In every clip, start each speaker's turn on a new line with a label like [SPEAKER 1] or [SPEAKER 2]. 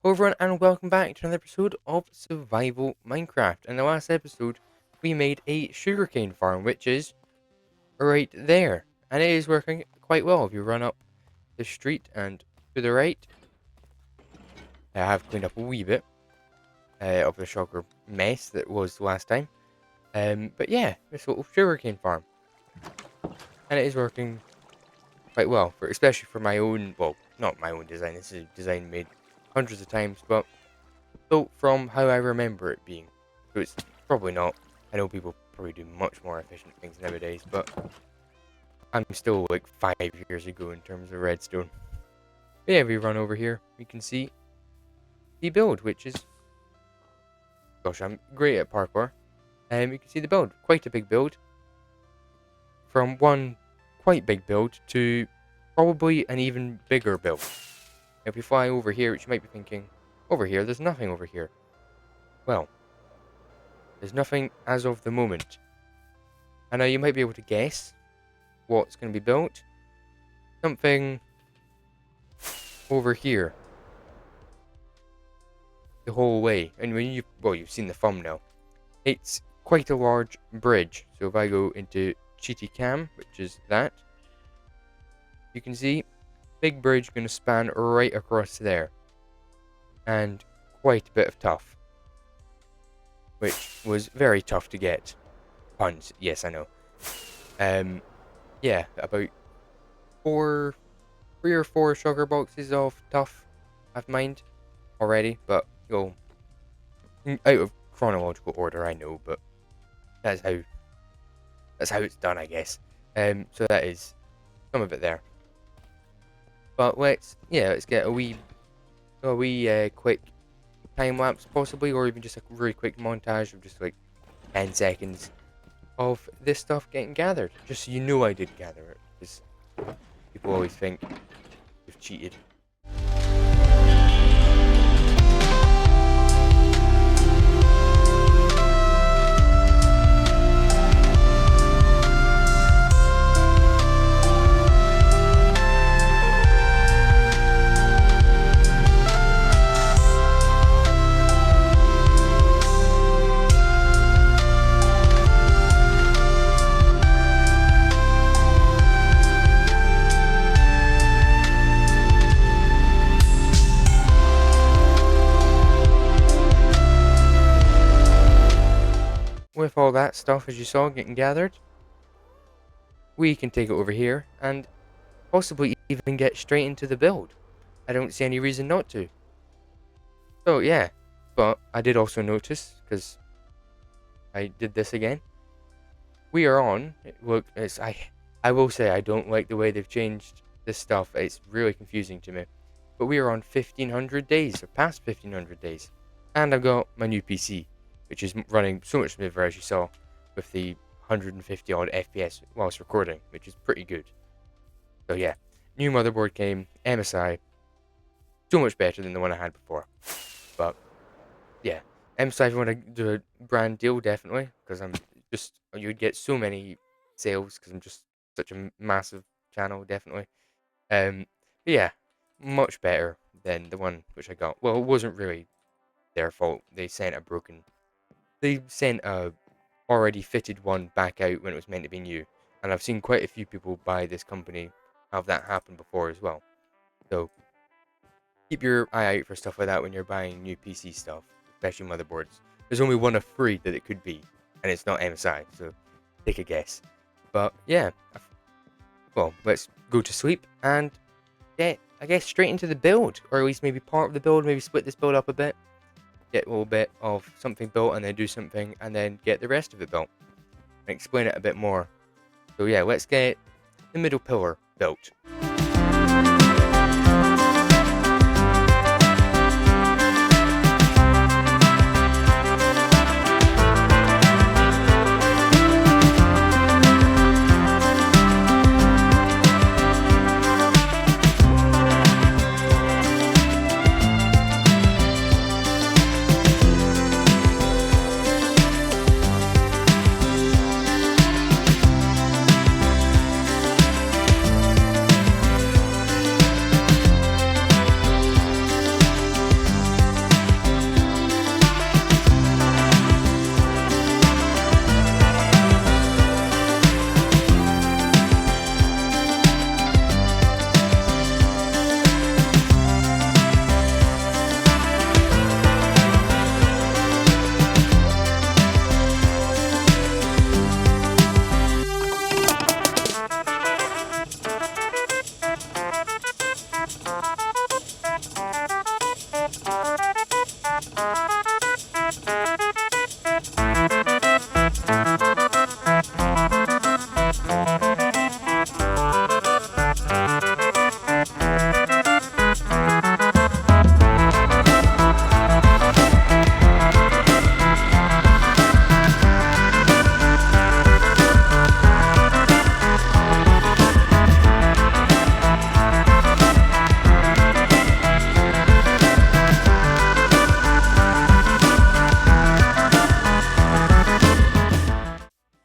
[SPEAKER 1] Hello everyone and welcome back to another episode of Survival Minecraft. In the last episode, we made a sugarcane farm, which is right there. And it is working quite well. If you run up the street and to the right, I have cleaned up a wee bit of the shulker mess that was last time. But yeah, this little sugarcane farm. And it is working quite well, especially for my own, well, not my own design. This is a design made hundreds of times, but built from how I remember it being. So it's probably not. I know people probably do much more efficient things nowadays, but I'm still like 5 years ago in terms of redstone. But yeah, we run over here, we can see the build, which is... Gosh, I'm great at parkour. You can see the build. Quite a big build. From one quite big build to probably an even bigger build. If we fly over here, which you might be thinking, over here, there's nothing over here. Well, there's nothing as of the moment. I know you might be able to guess what's going to be built. Something over here. The whole way. And when you've seen the thumbnail. It's quite a large bridge. So if I go into cheaty cam, which is that, you can see big bridge going to span right across there. And quite a bit of tough. Which was very tough to get. Puns, yes, I know. Yeah, about 3 or 4 sugar boxes of tough I've mined already, but you'll out of chronological order, I know, but that's how it's done, I guess. So that is some of it there. But let's get a wee quick time lapse possibly, or even just a really quick montage of just like 10 seconds of this stuff getting gathered, just so you know I did gather it, because people always think you've cheated. With all that stuff, as you saw, getting gathered, we can take it over here and possibly even get straight into the build. I don't see any reason not to. So yeah, but I did also notice, because I did this again, we are on, look, I will say I don't like the way they've changed this stuff. It's really confusing to me. But we are on 1500 days, or past 1500 days. And I've got my new PC, which is running so much smoother, as you saw, with the 150 odd FPS whilst recording, which is pretty good. So yeah, new motherboard came, MSI, so much better than the one I had before. But yeah, MSI, if you want to do a brand deal, definitely, because you'd get so many sales, because I'm just such a massive channel, definitely. But yeah, much better than the one which I got. Well, it wasn't really their fault. They sent a already fitted one back out when it was meant to be new. And I've seen quite a few people buy this company have that happen before as well. So keep your eye out for stuff like that when you're buying new PC stuff, especially motherboards. There's only one of 3 that it could be, and it's not MSI, so take a guess. But yeah, well, let's go to sleep and get, I guess, straight into the build, or at least maybe part of the build, maybe split this build up a bit. Get a little bit of something built and then do something and then get the rest of it built and explain it a bit more. So yeah, let's get the middle pillar built.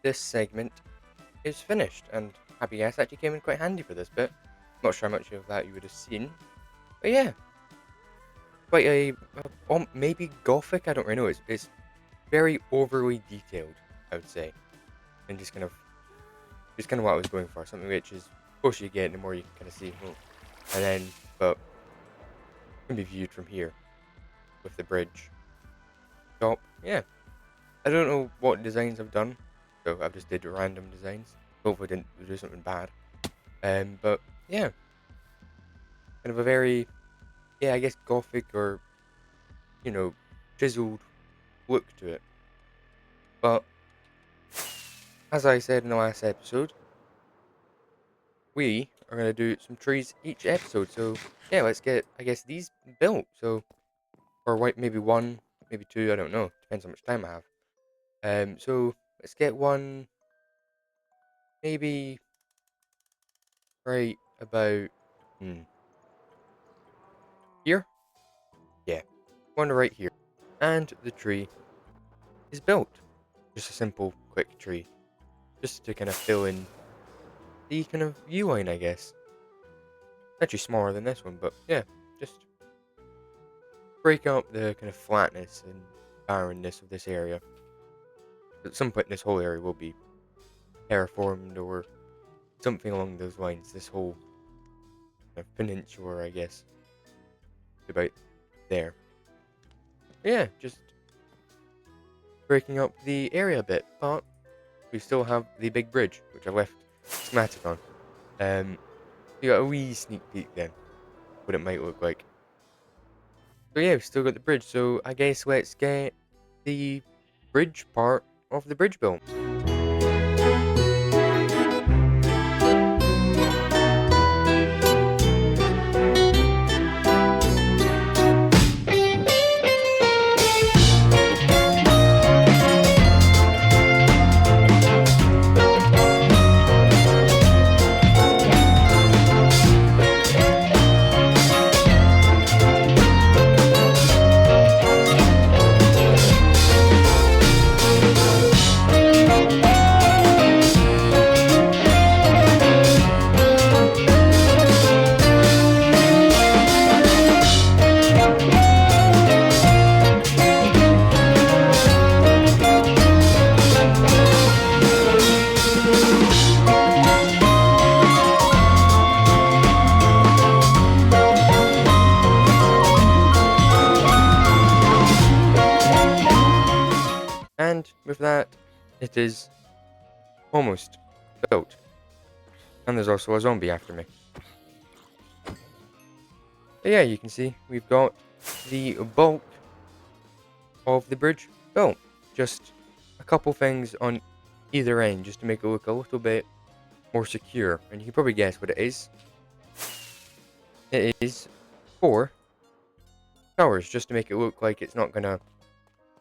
[SPEAKER 1] this segment is finished, and happy guess actually came in quite handy for this bit. Not sure how much of that you would have seen, but yeah, quite a maybe gothic. I don't really know. It's very overly detailed, I would say, and just kind of what I was going for. Something which is, of course, you get the more you can kind of see, and then but can be viewed from here with the bridge top. Yeah, I don't know what designs I've done, so I've just did random designs. Hopefully, I didn't do something bad. But yeah, kind of a very, yeah, I guess gothic or chiseled look to it. But as I said in the last episode, we are gonna do some trees each episode. So yeah, let's get, I guess, these built. So, or maybe one, maybe two. I don't know. Depends how much time I have. So let's get one, maybe right about here. Yeah, one right here, and the tree is built. Just a simple, quick tree, just to kind of fill in the kind of view line, I guess. Actually smaller than this one, but yeah, just break up the kind of flatness and barrenness of this area. At some point, this whole area will be terraformed or something along those lines. This whole kind of peninsula, I guess, about there. Yeah, just breaking up the area a bit, but we still have the big bridge, which I left schematic on. You got a wee sneak peek then, what it might look like. So yeah, we've still got the bridge, so I guess let's get the bridge part of the bridge built. And with that, it is almost built. And there's also a zombie after me. But yeah, you can see we've got the bulk of the bridge built. Just a couple things on either end just to make it look a little bit more secure. And you can probably guess what it is. It is 4 towers, just to make it look like it's not gonna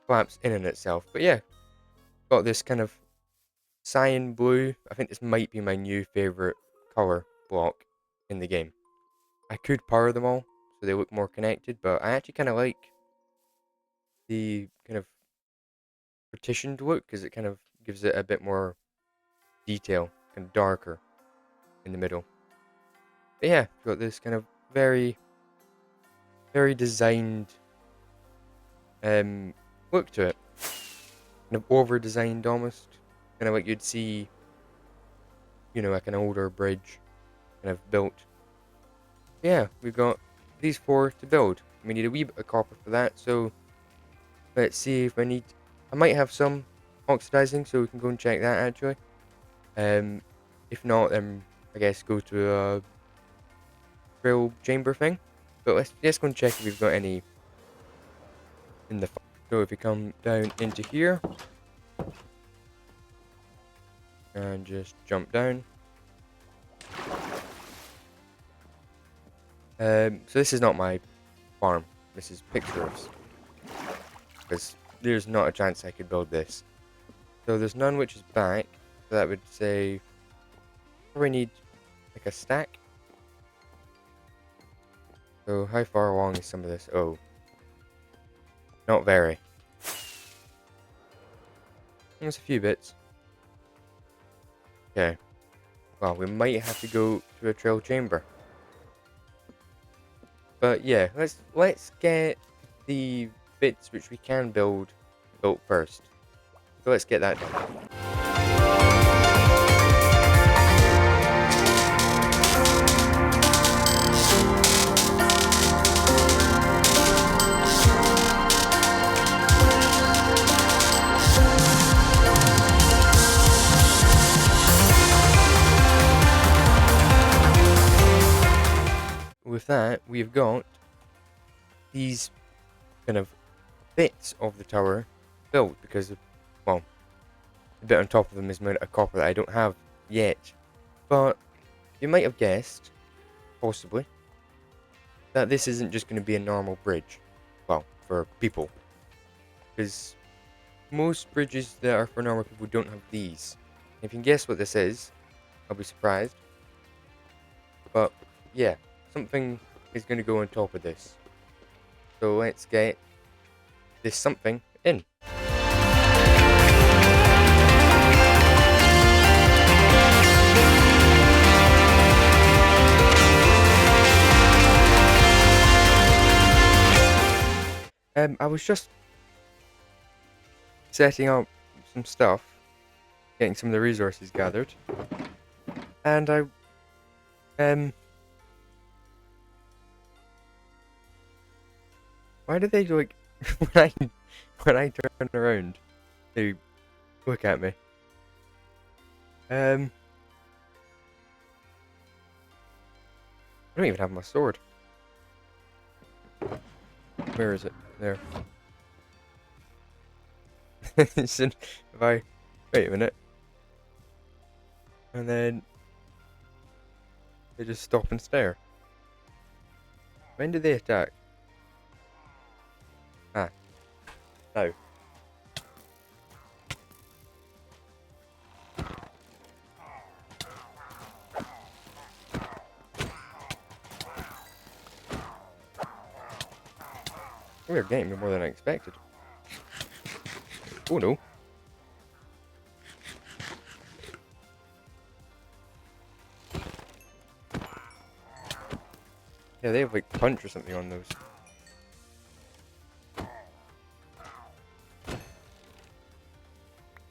[SPEAKER 1] collapse in on itself. But yeah, got this kind of cyan blue. I think this might be my new favorite color block in the game. I could power them all so they look more connected, but I actually kind of like the kind of partitioned look because it kind of gives it a bit more detail, kind of darker in the middle. But yeah, got this kind of very, very designed look to it. Kind of over-designed almost. Kind of like you'd see, like an older bridge kind of built. Yeah, we've got these 4 to build. We need a wee bit of copper for that, so let's see if I might have some oxidizing, so we can go and check that actually. If not, then I guess go to a drill chamber thing. But let's go and check if we've got any in the. So if we come down into here and just jump down. So this is not my farm. This is pictures. Because there's not a chance I could build this. So there's none which is back. So that would say probably need like a stack. So how far along is some of this? Oh. Not very. There's a few bits. Okay. Well, we might have to go to a trail chamber. But yeah, let's get the bits which we can built first. So let's get that done. With that, we've got these kind of bits of the tower built because of, well, the bit on top of them is made out of copper that I don't have yet. But you might have guessed, possibly, that this isn't just going to be a normal bridge. Well, for people. Because most bridges that are for normal people don't have these. If you can guess what this is, I'll be surprised. But, yeah, something is going to go on top of this. So let's get this something in. I was just setting up some stuff, getting some of the resources gathered, and why do they like when I turn around, they look at me? I don't even have my sword. Where is it? There. If I wait a minute, and then they just stop and stare. When do they attack? Ah, no. We're getting me more than I expected. Oh no. Yeah, they have like punch or something on those.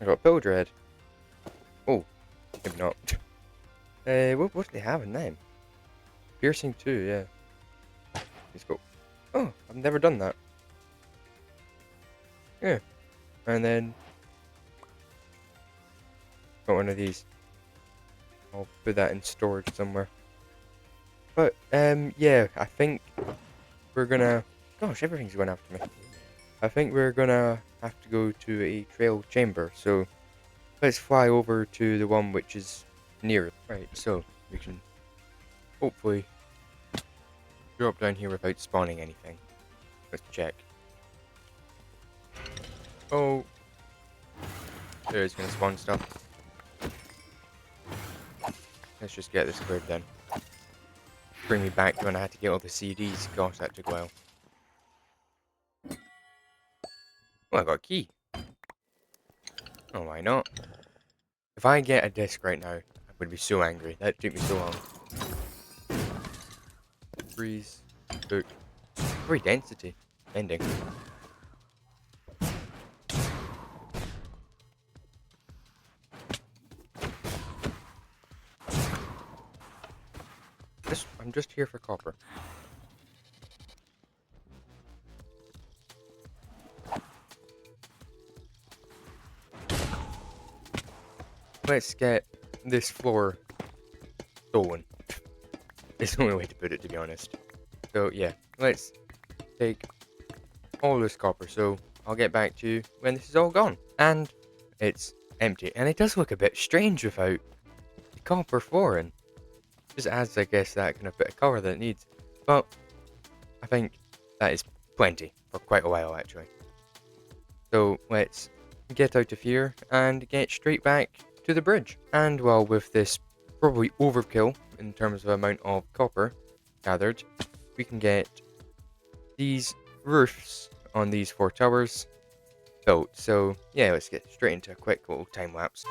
[SPEAKER 1] I got a pillager head. Oh, maybe not. What do they have in them? Piercing 2, yeah. Let's go. Oh, I've never done that. Yeah. And then got one of these. I'll put that in storage somewhere. But yeah, I think we're gonna. Gosh, everything's going after me. I think we're gonna have to go to a trail chamber. So let's fly over to the one which is near. Right. So we can hopefully drop down here without spawning anything. Let's check. Oh, there's gonna spawn stuff. Let's just get this cleared then. Bring me back to when I had to get all the CDs. Gosh, that took a while. Oh, I got a key. Oh, why not? If I get a disc right now, I would be so angry. That took me so long. Freeze. Book. Very density. Ending. I'm just here for copper. Let's get this floor stolen. It's the only way to put it, to be honest. So yeah, let's take all this copper. So I'll get back to you when this is all gone. And it's empty. And it does look a bit strange without the copper flooring. Just adds, I guess, that kind of bit of colour that it needs. But I think that is plenty for quite a while, actually. So let's get out of here and get straight back to the bridge. And well, with this probably overkill in terms of amount of copper gathered, we can get these roofs on these 4 towers built. So yeah, let's get straight into a quick little time lapse.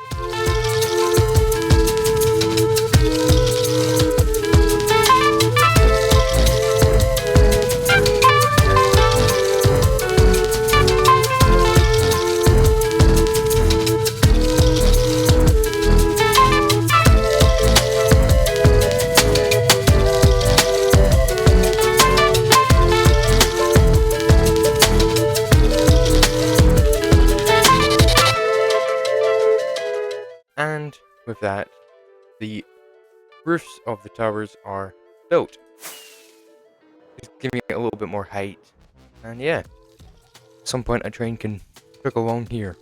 [SPEAKER 1] And with that, the roofs of the towers are built. Just giving it a little bit more height. And yeah, at some point a train can trickle along here.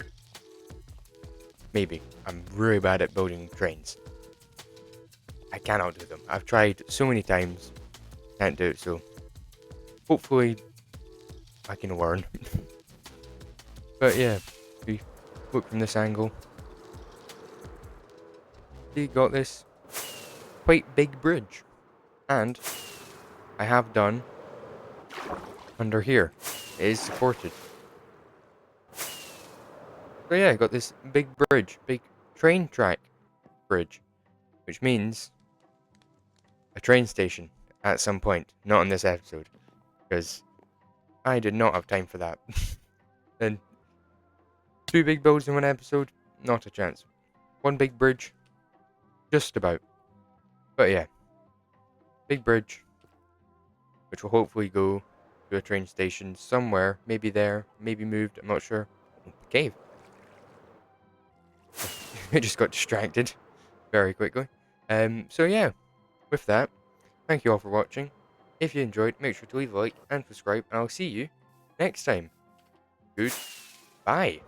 [SPEAKER 1] Maybe. I'm really bad at building trains. I cannot do them. I've tried so many times. Can't do it, so hopefully I can learn. But yeah, if we look from this angle, you got this quite big bridge. And I have done under here. It is supported. So yeah, I got this big bridge, big train track bridge, which means a train station at some point, not in this episode, because I did not have time for that. And 2 big builds in 1 episode, not a chance. 1 big bridge, just about. But yeah, big bridge, which will hopefully go to a train station somewhere, maybe there, maybe moved, I'm not sure. Cave. I just got distracted very quickly. So yeah, with that, thank you all for watching. If you enjoyed, make sure to leave a like and subscribe, and I'll see you next time. Goodbye.